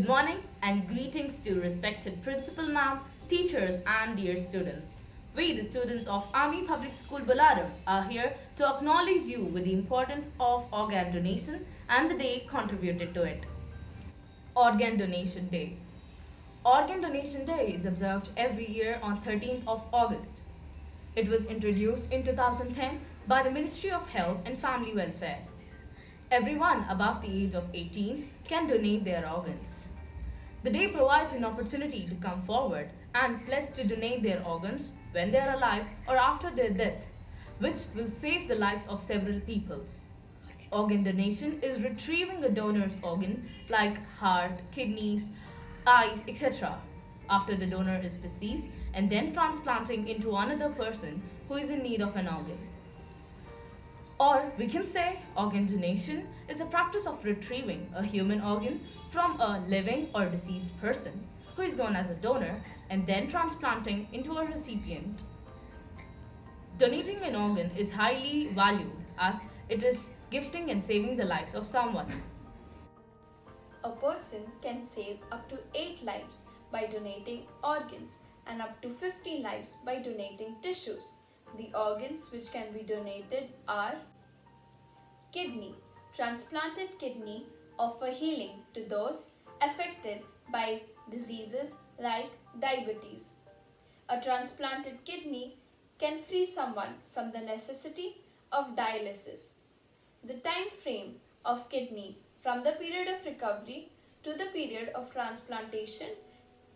Good morning and greetings to respected principal ma'am, teachers and dear students. We, the students of Army Public School Bolaram, are here to acknowledge you with the importance of organ donation and the day contributed to it. Organ Donation Day. Organ Donation Day is observed every year on 13th of August. It was introduced in 2010 by the Ministry of Health and Family Welfare. Everyone above the age of 18 can donate their organs. The day provides an opportunity to come forward and pledge to donate their organs when they are alive or after their death, which will save the lives of several people. Organ donation is retrieving a donor's organ like heart, kidneys, eyes, etc. after the donor is deceased and then transplanting into another person who is in need of an organ. Or we can say organ donation is the practice of retrieving a human organ from a living or deceased person who is known as a donor and then transplanting into a recipient. Donating an organ is highly valued as it is gifting and saving the lives of someone. A person can save up to 8 lives by donating organs and up to 50 lives by donating tissues. The organs which can be donated are kidney. Transplanted kidney offer healing to those affected by diseases like diabetes. A transplanted kidney can free someone from the necessity of dialysis. The time frame of kidney from the period of recovery to the period of transplantation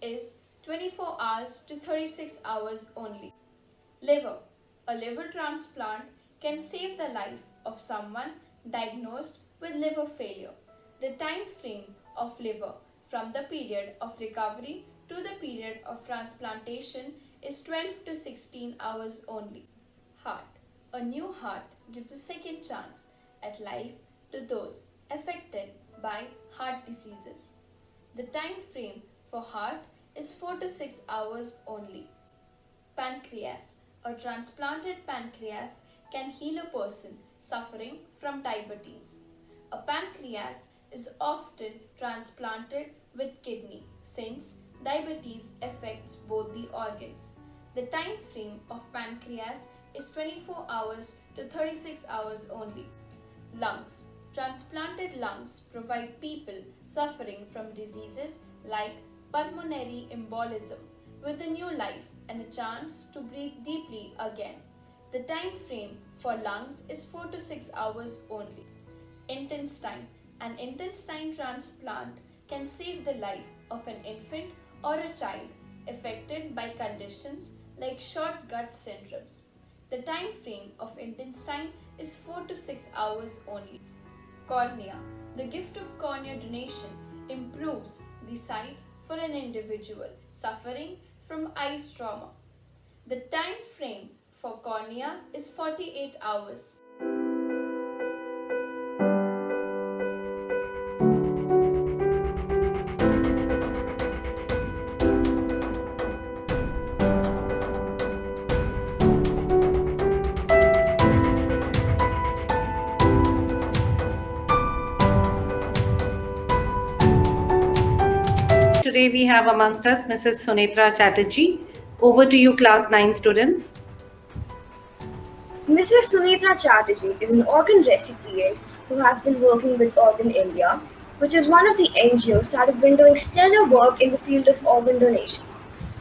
is 24 hours to 36 hours only. Liver. A liver transplant can save the life of someone diagnosed with liver failure. The time frame of liver from the period of recovery to the period of transplantation is 12 to 16 hours only. Heart. A new heart gives a second chance at life to those affected by heart diseases. The time frame for heart is 4 to 6 hours only. Pancreas. A transplanted pancreas can heal a person suffering from diabetes. A pancreas is often transplanted with kidney since diabetes affects both the organs. The time frame of pancreas is 24 hours to 36 hours only. Lungs. Transplanted lungs provide people suffering from diseases like pulmonary embolism with a new life and a chance to breathe deeply again. The time frame for lungs is 4 to 6 hours only. Intestine. An intestine transplant can save the life of an infant or a child affected by conditions like short gut syndromes. The time frame of intestine is 4 to 6 hours only. Cornea. The gift of cornea donation improves the sight for an individual suffering from eye trauma. The time frame for cornea is 48 hours. Today we have amongst us Mrs. Sunetra Chatterjee. Over to you, class 9 students. Mrs. Sunita Chatterjee is an organ recipient who has been working with Organ India, which is one of the NGOs that have been doing stellar work in the field of organ donation.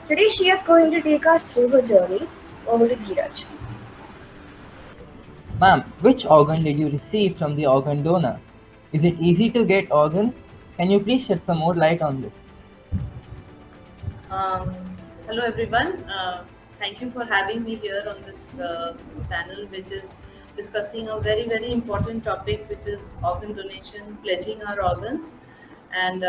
Today she is going to take us through her journey. Over to Dheeraj. Ma'am, which organ did you receive from the organ donor? Is it easy to get organs? Can you please shed some more light on this? Hello everyone. Thank you for having me here on this panel, which is discussing a very important topic, which is organ donation, pledging our organs, and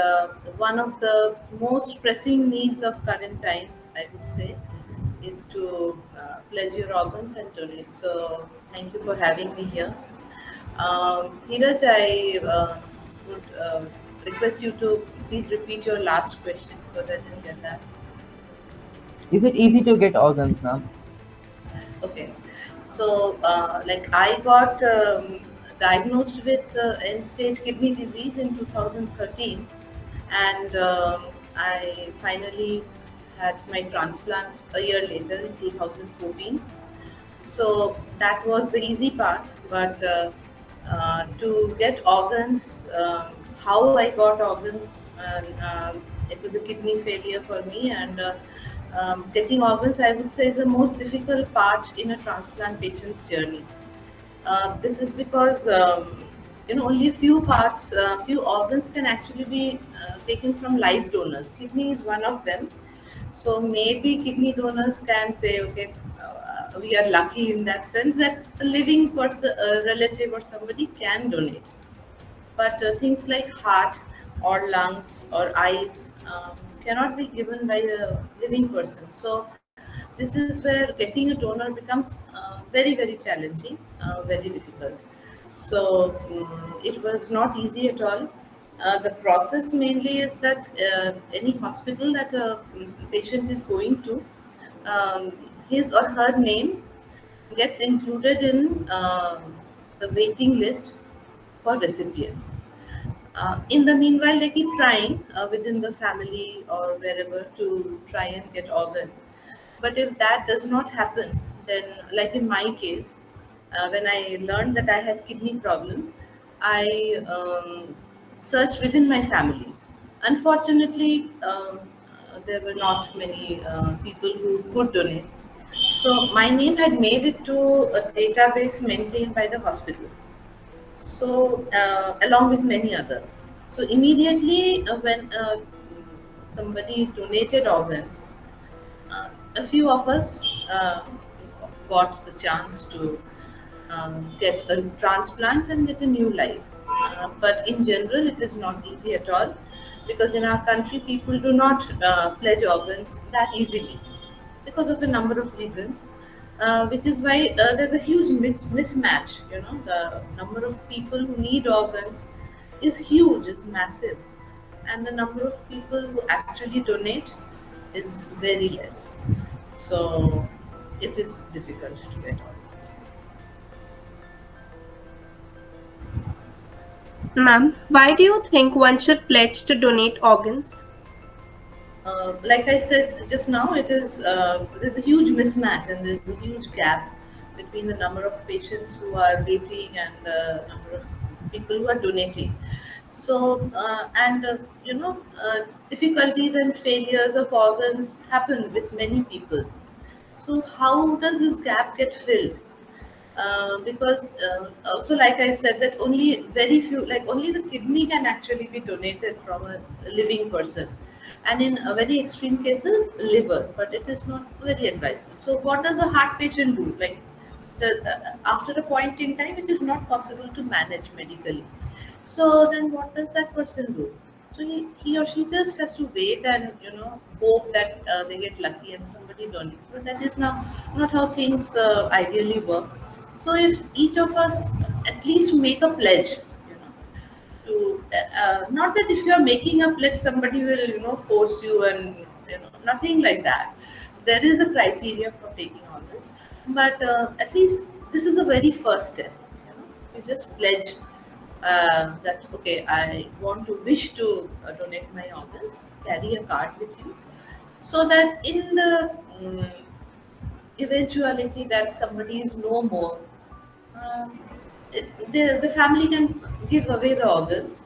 one of the most pressing needs of current times, I would say, is to pledge your organs and donate. So thank you for having me here. Dheeraj, I would request you to please repeat your last question because I didn't get that. Is it easy to get organs, ma'am? Okay, so like I got diagnosed with end-stage kidney disease in 2013, and I finally had my transplant a year later in 2014. So that was the easy part, but to get organs, how I got organs, it was a kidney failure for me, and getting organs, I would say, is the most difficult part in a transplant patient's journey. This is because only a few parts, few organs can actually be taken from live donors. Kidney is one of them. So maybe kidney donors can say, okay, we are lucky in that sense that a living person, a relative or somebody can donate. But things like heart or lungs or eyes cannot be given by a living person. So this is where getting a donor becomes very challenging, very difficult. So it was not easy at all. The process mainly is that any hospital that a patient is going to, um, his or her name gets included in the waiting list for recipients. In the meanwhile, they keep trying within the family or wherever to try and get organs. But if that does not happen, then, like in my case, when I learned that I had kidney problem, I searched within my family. Unfortunately, there were not many people who could donate. So my name had made it to a database maintained by the hospital, so along with many others. So immediately when somebody donated organs, a few of us got the chance to get a transplant and get a new life. But in general, it is not easy at all, because in our country, people do not pledge organs that easily because of a number of reasons, which is why there's a huge mismatch. The number of people who need organs is huge, is massive, and the number of people who actually donate is very less. So it is difficult to get organs. Ma'am, why do you think one should pledge to donate organs? Like I said just now, it is there's a huge mismatch and there's a huge gap between the number of patients who are waiting and the number of people who are donating. So and difficulties and failures of organs happen with many people. So how does this gap get filled? Because also, like I said, that only very few, like only the kidney can actually be donated from a living person, and in very extreme cases liver, but it is not very advisable. So what does a heart patient do? Like after a point in time, it is not possible to manage medically. So then what does that person do? So he or she just has to wait and hope that they get lucky and somebody donates. But that is not how things ideally work. So if each of us at least make a pledge, to not that if you are making a pledge somebody will force you, and nothing like that. There is a criteria for taking organs, but at least this is the very first step. You just pledge that, okay, I want to wish to donate my organs, carry a card with you, so that in the eventuality that somebody is no more, um, the family can give away the organs,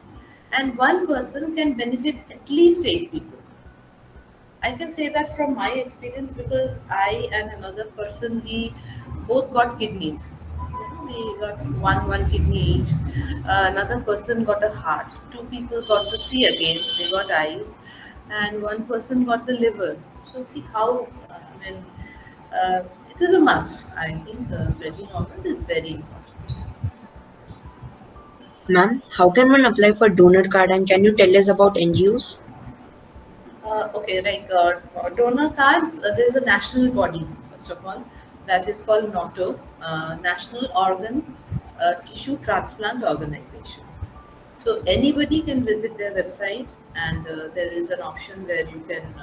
and one person can benefit at least 8 people. I can say that from my experience, because I and another person, we both got kidneys. We got one kidney each. Another person got a heart. Two people got to see again. They got eyes, and one person got the liver. So see how it is a must. I think pledging organs is very important. Ma'am, how can one apply for donor card and can you tell us about NGOs? Okay, like donor cards, there is a national body, first of all, that is called NOTO, National Organ Tissue Transplant Organization. So anybody can visit their website, and there is an option where you can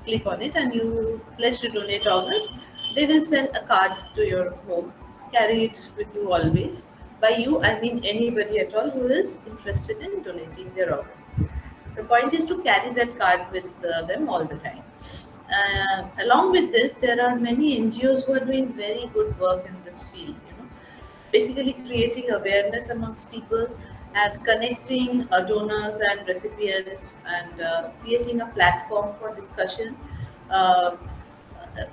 click on it and you pledge to donate organs. They will send a card to your home, carry it with you always. By you, I mean anybody at all who is interested in donating their organs. The point is to carry that card with them all the time. Along with this, there are many NGOs who are doing very good work in this field. Basically creating awareness amongst people and connecting donors and recipients and creating a platform for discussion. Uh,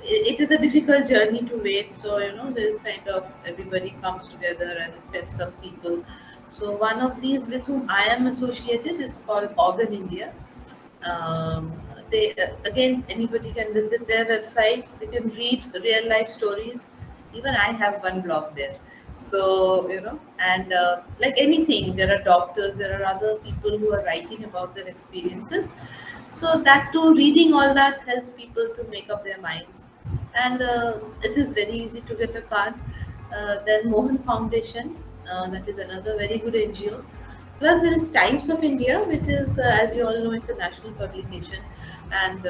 it is a difficult journey to wait, so there's kind of everybody comes together and helps some people. So one of these with whom I am associated is called Organ India. um, they again, anybody can visit their website, they can read real life stories. Even I have one blog there. So and like anything, there are doctors, there are other people who are writing about their experiences. So that too, reading all that helps people to make up their minds. And it is very easy to get a card. Then Mohan Foundation, that is another very good NGO. Plus, there is Times of India, which is, as you all know, it's a national publication, and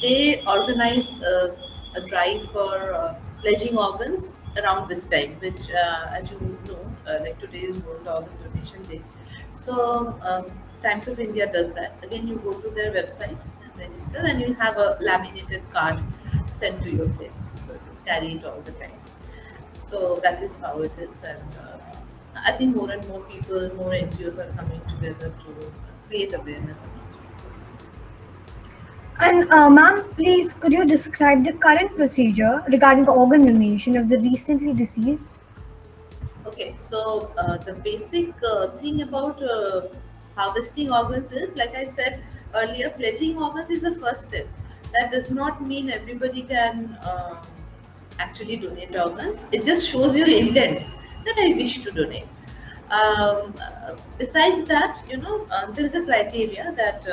they organize a drive for pledging organs around this time, which, as you know, like today is World Organ Donation Day. So, Times of India does that. Again, you go to their website and register, and you have a laminated card sent to your place. So, just carry it all the time. So that is how it is, and I think more and more people, more NGOs are coming together to create awareness amongst people. And ma'am, please could you describe the current procedure regarding the organ donation of the recently deceased? Okay, so the basic thing about harvesting organs is, like I said earlier, pledging organs is the first step. That does not mean everybody can actually donate organs. It just shows your intent that I wish to donate. Besides that, there is a criteria that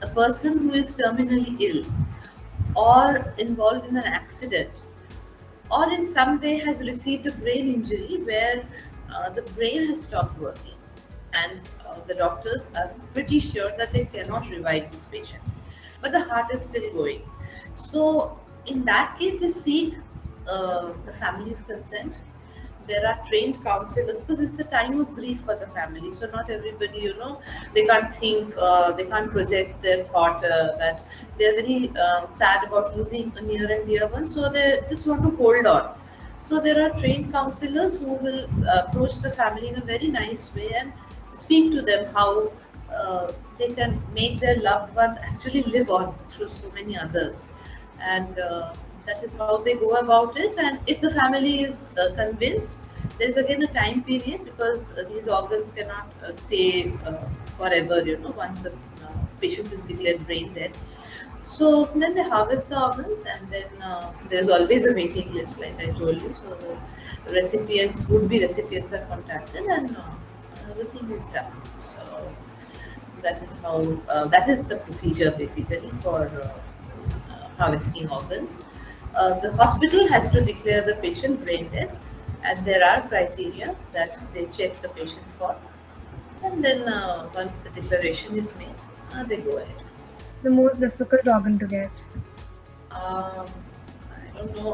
a person who is terminally ill or involved in an accident or in some way has received a brain injury where the brain has stopped working, and the doctors are pretty sure that they cannot revive this patient, but the heart is still going. So in that case, they seek the family's consent. There are trained counselors because it's a time of grief for the family. So not everybody, they can't think, they can't project their thought that they're very sad about losing a near and dear one. So they just want to hold on. So there are trained counselors who will approach the family in a very nice way and speak to them how they can make their loved ones actually live on through so many others. And that is how they go about it. And if the family is convinced, there is again a time period because these organs cannot stay forever, once the patient is declared brain dead. So then they harvest the organs, and then there's always a waiting list, like I told you. So the recipients, would-be recipients, are contacted, and everything is done. So that is how that is the procedure basically for harvesting organs. The hospital has to declare the patient brain dead, and there are criteria that they check the patient for, and then once the declaration is made, they go ahead. The most difficult organ to get. Um, I don't know,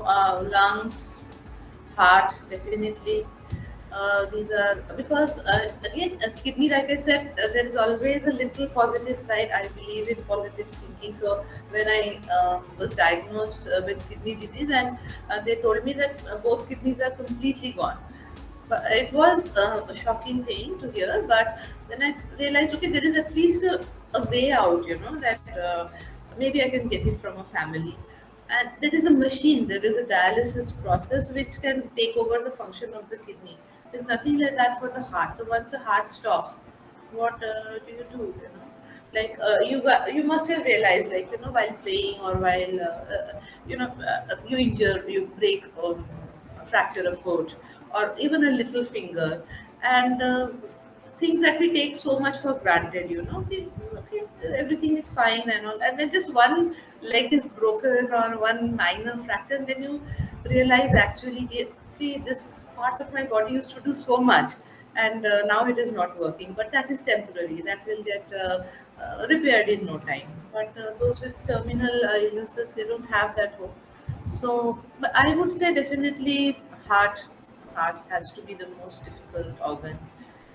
lungs, heart, definitely. These are because again, kidney, like I said, there is always a little positive side. I believe in positive thinking. So when I was diagnosed with kidney disease, and they told me that both kidneys are completely gone. But it was a shocking thing to hear. But then I realized, okay, there is at least a way out. That maybe I can get it from a family. And there is a machine, there is a dialysis process which can take over the function of the kidney. There's nothing like that for the heart. So once the heart stops, what do you do? Like you must have realized, like while playing or while you injure, you break, fracture a foot, or even a little finger, and things that we take so much for granted. Okay, okay, everything is fine and all, and then just one leg is broken or one minor fracture, and then you realize actually, okay, this part of my body used to do so much, and now it is not working. But that is temporary. That will get repaired in no time. But those with terminal illnesses, they don't have that hope. So, but I would say definitely heart. Heart has to be the most difficult organ.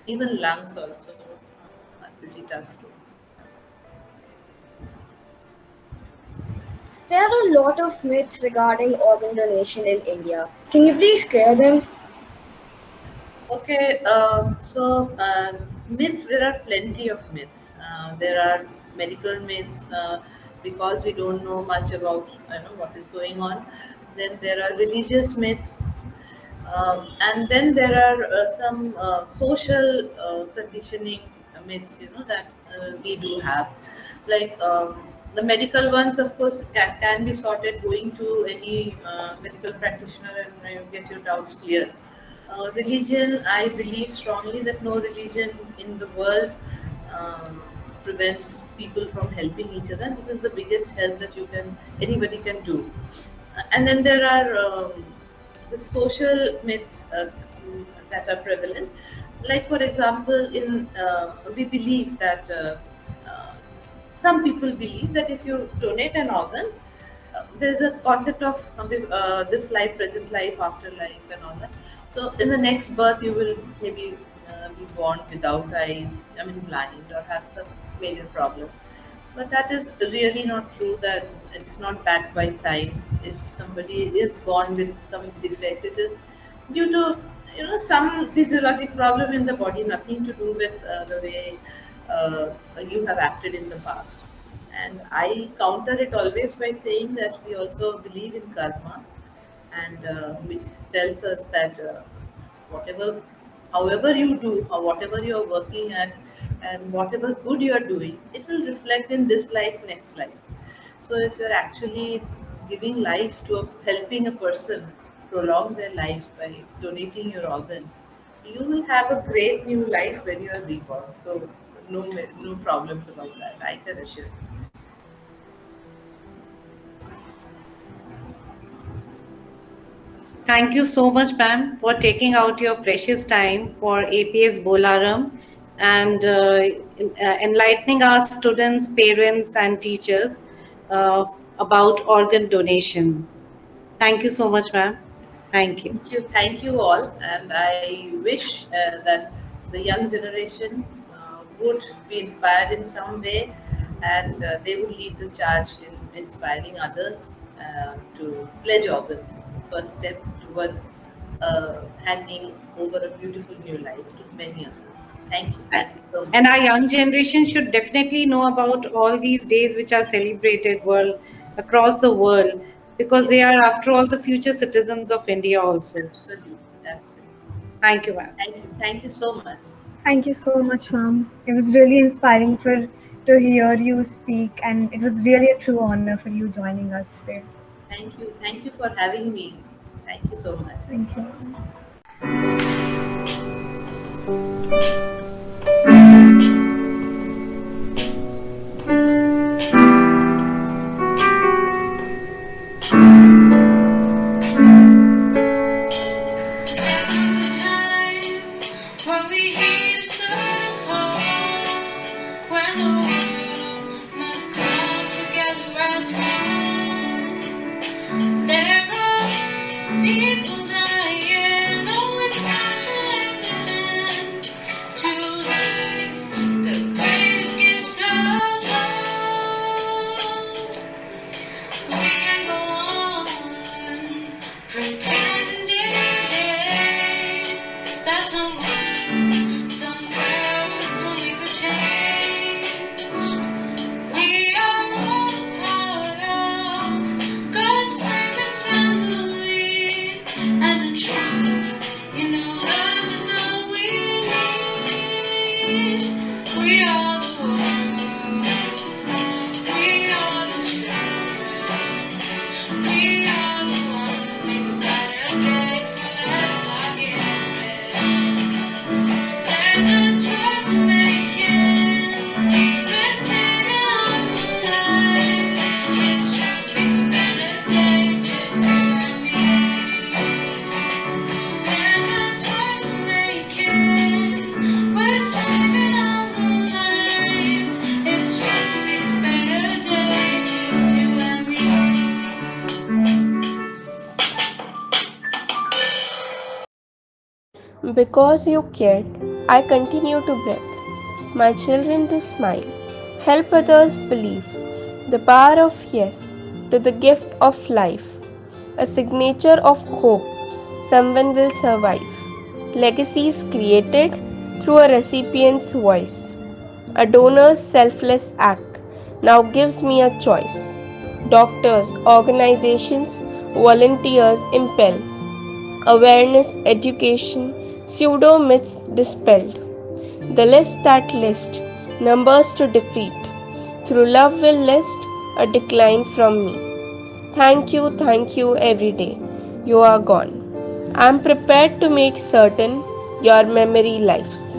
Even lungs also are pretty tough too. There are a lot of myths regarding organ donation in India. Can you please clear them? Okay, myths, there are plenty of myths. There are medical myths because we don't know much about what is going on. Then there are religious myths, and then there are some social conditioning myths, that we do have. Like the medical ones, of course, can be sorted going to any medical practitioner and get your doubts clear. Religion, I believe strongly that no religion in the world um, prevents people from helping each other. This is the biggest help that anybody can do. And then there are the social myths that are prevalent. Like, for example, we believe that uh, some people believe that if you donate an organ, there's a concept of this life, present life, afterlife, and all that. So, in the next birth, you will maybe be born without eyes, I mean, blind, or have some major problem. But that is really not true. That it's not backed by science. If somebody is born with some defect, it is due to some physiologic problem in the body, nothing to do with the way uh, you have acted in the past. And I counter it always by saying that we also believe in karma, and which tells us that whatever, however you do, or whatever you are working at, and whatever good you are doing, it will reflect in this life, next life. So if you're actually giving life to helping a person prolong their life by donating your organs, you will have a great new life when you are reborn. So no problems about that, I can assure you. Thank you so much, ma'am, for taking out your precious time for APS Bolaram and enlightening our students, parents, and teachers about organ donation. Thank you so much, ma'am. Thank you. Thank you all, and I wish that the young generation would be inspired in some way, and they would lead the charge in inspiring others to pledge organs, first step towards handing over a beautiful new life to many others. Thank you so And much. our young generation should definitely know about all these days which are celebrated world across the world because they Yes, are, after all, the future citizens of India also. absolutely, absolutely. Thank you, ma'am. Thank you so much. Thank you so much, ma'am. It was really inspiring to hear you speak, and it was really a true honor for you joining us today. Thank you for having me. Thank you so much. Thank you. There comes a time when we heed a certain call, when the world must come together as one. There are people dying, oh, it's time to lend a hand to life, the greatest gift of all. We can go on pretending that someone, somewhere will soon make a change. We are all part of God's perfect family, and in truth, love is all we need. We are the world, we are the children, we are the ones that make a brighter day, so let's start getting there's a choice we're making. We're saving our lives. It's true, make a better day, just you and me. There's a choice we're making. We're saving our lives. It's true, make a better day, just you and me. Because you cared, I continue to breathe. My children to smile. Help others believe. The power of yes. to the gift of life, a signature of hope. Someone will survive. Legacies created through a recipient's voice. A donor's selfless act now gives me a choice. Doctors, organizations, volunteers impel. Awareness, education, pseudo myths dispelled. The list that list numbers to defeat. Through love will list a decline from me. Thank you every day. You are gone. I am prepared to make certain your memory lives.